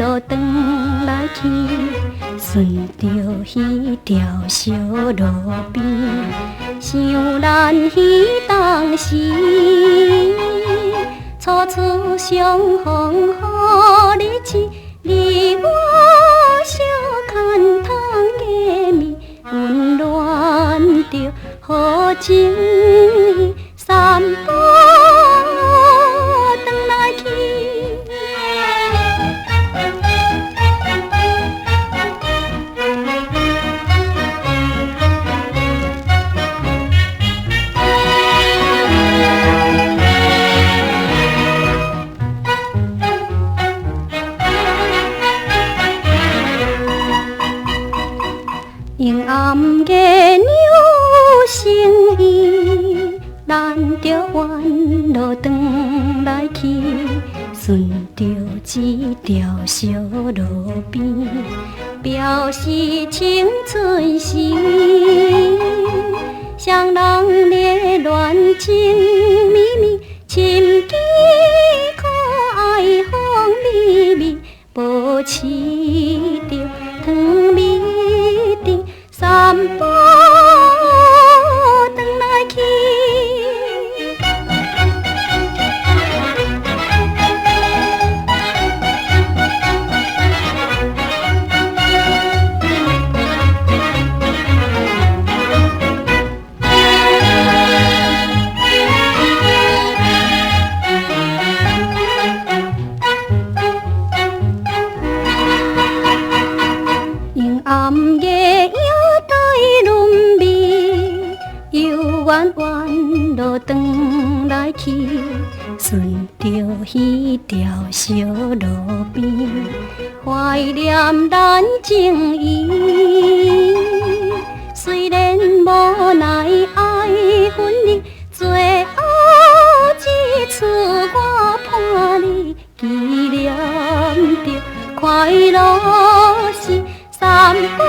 路转来去，顺着彼条小路边，想咱彼当时，初次相逢好日子，你我相牵糖个蜜，温暖着好情意，三步转来去。阴暗的鸟声伊，咱着弯路转来去，顺着这条小路边，表示青春时，双人热恋情绵绵，深记可爱风味味，保持着糖蜜甜，三步转来去。阴暗夜夜带轮味，又弯弯路转来去，顺着彼条小路边，怀念咱情谊。虽然无奈爱分离，最后一次我伴你，纪念着快乐时。三步